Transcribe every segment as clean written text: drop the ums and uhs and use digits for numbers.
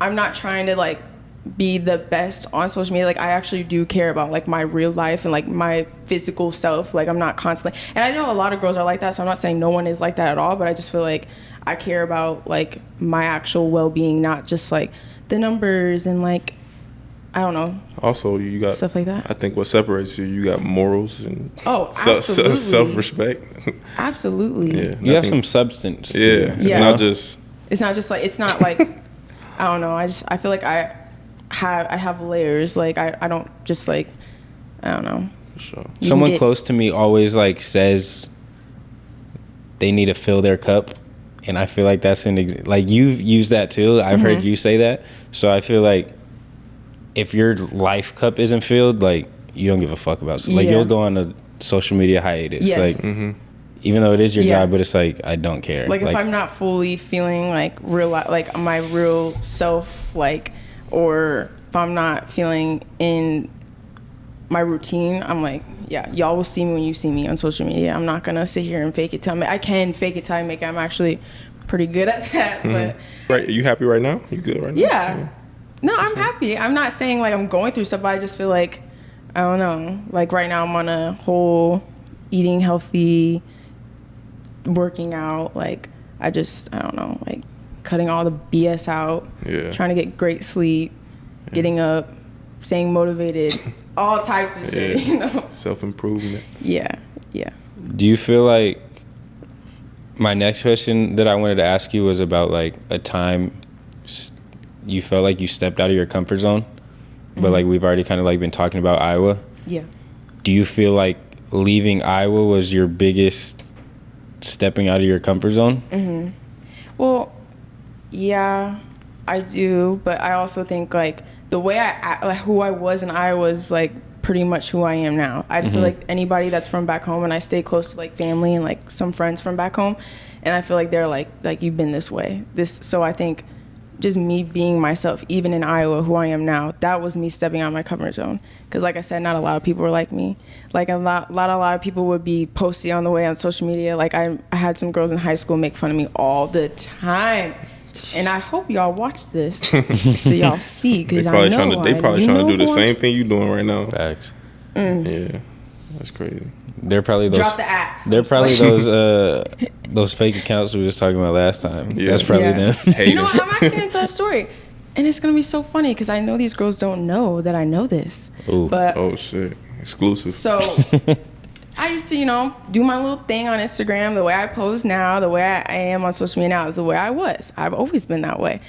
I'm not trying to like be the best on social media. Like I actually do care about like my real life and like my physical self. Like I'm not constantly, and I know a lot of girls are like that, so I'm not saying no one is like that at all, but I just feel like I care about like my actual well-being, not just like the numbers and like, I don't know. Also, you got stuff like that. I think what separates you, you got morals and absolutely. self-respect. Absolutely. Yeah, you have some substance. Yeah, it's not just. It's not just like, it's not like I don't know. I feel like I have layers. Like I don't just like, I don't know. For sure. Someone close to me always like says they need to fill their cup, and I feel like that's like you've used that too. I've heard you say that, so I feel like if your life cup isn't filled, like you don't give a fuck about. So like you'll go on a social media hiatus, like even though it is your job, but it's like I don't care. Like if I'm not fully feeling like real, like my real self, like, or if I'm not feeling in my routine, I'm like, yeah, y'all will see me when you see me on social media. I'm not gonna sit here and fake it till I can fake it till I make it. I'm actually pretty good at that. But right, are you happy right now? You good right now? Yeah. No, I'm happy. I'm not saying like I'm going through stuff, but I just feel like, I don't know, like right now I'm on a whole eating healthy, working out, like I don't know, like cutting all the BS out, trying to get great sleep, getting up, staying motivated, all types of shit, you know? Self-improvement. Yeah. Do you feel like, my next question that I wanted to ask you was about like a time you felt like you stepped out of your comfort zone, but like we've already kind of like been talking about Iowa. Yeah. Do you feel like leaving Iowa was your biggest stepping out of your comfort zone? Well, yeah, I do, but I also think like the way I act, like who I was in Iowa is like pretty much who I am now. I feel like anybody that's from back home, and I stay close to like family and like some friends from back home, and I feel like they're like you've been this way. So I think just me being myself, even in Iowa, who I am now, that was me stepping out of my comfort zone. Because like I said, not a lot of people were like me. Like a lot of people would be posty on the way on social media. Like I had some girls in high school make fun of me all the time. And I hope y'all watch this so y'all see, because I know they probably trying to do the same thing you doing right now. Facts. Yeah, that's crazy. They're probably those. Drop the ads. They're probably those fake accounts we were just talking about last time. Yeah. That's probably them. You know what? I'm actually gonna tell a story, and it's gonna be so funny because I know these girls don't know that I know this. Ooh. But oh shit, exclusive. So I used to, do my little thing on Instagram. The way I pose now, the way I am on social media now is the way I was. I've always been that way.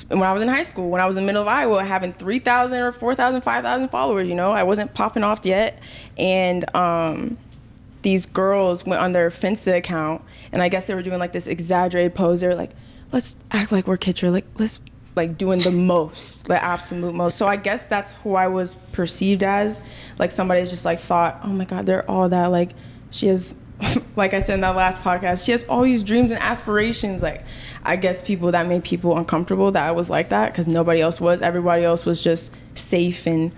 When I was in high school, when I was in the middle of Iowa, having 3,000 or 4,000, 5,000 followers, I wasn't popping off yet. And these girls went on their Finsta account, and I guess they were doing like this exaggerated pose. They were like, let's act like we're Kitra. Like, let's like doing the most, the absolute most. So I guess that's who I was perceived as. Like somebody's just like thought, oh my God, they're all that. Like she has, like I said in that last podcast, she has all these dreams and aspirations. Like I guess that made people uncomfortable that I was like that, because nobody else was. Everybody else was just safe, and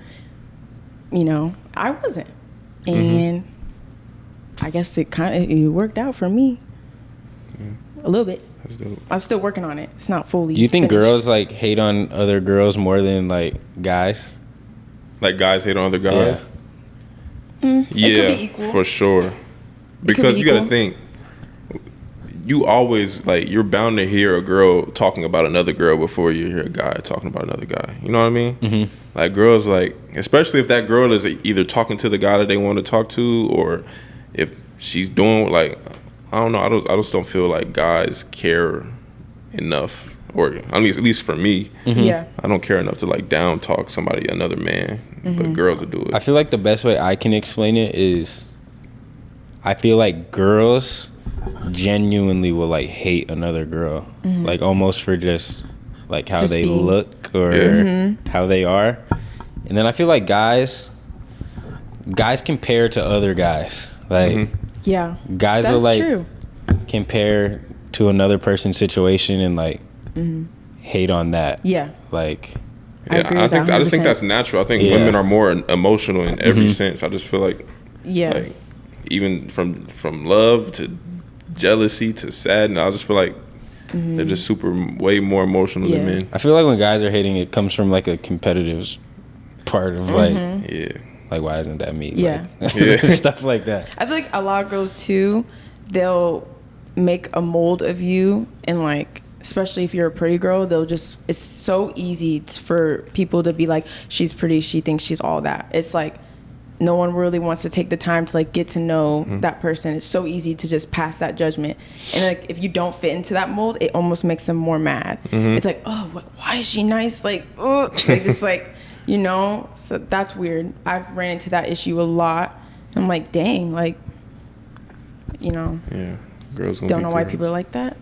I wasn't. And I guess it worked out for me a little bit. That's dope. I'm still working on it. It's not fully You think finished. girls like hate on other girls more than like guys? Like guys hate on other guys? It could be equal. For sure. Because you got to think, you always you're bound to hear a girl talking about another girl before you hear a guy talking about another guy. You know what I mean? Mm-hmm. Like girls, especially if that girl is either talking to the guy that they want to talk to, or if she's doing I don't know. I just don't feel like guys care enough, or at least for me. Mm-hmm. Yeah. I don't care enough to down talk another man, but girls will do it. I feel like the best way I can explain it is, I feel like girls genuinely will hate another girl, almost for just how they look or how they are. And then I feel like guys compare to other guys. Yeah, guys that's will true. compare to another person's situation and hate on that. Yeah. I just think that's natural. I think women are more emotional in every sense. I just feel like even from love to jealousy to sadness, I just feel like They're just way more emotional than men. I feel like when guys are hating, it comes from like a competitive part of like, like why isn't that me? Yeah. Like, stuff like that. I feel like a lot of girls too, they'll make a mold of you, and like, especially if you're a pretty girl, it's so easy for people to be like, she's pretty, she thinks she's all that. It's like, no one really wants to take the time to like get to know that person. It's so easy to just pass that judgment. And like, if you don't fit into that mold, it almost makes them more mad. It's like, oh, why is she nice? Like, ugh. Like, just like, you know, so that's weird. I've ran into that issue a lot. I'm like, dang, like, you know. Yeah, girls don't know why people are like that.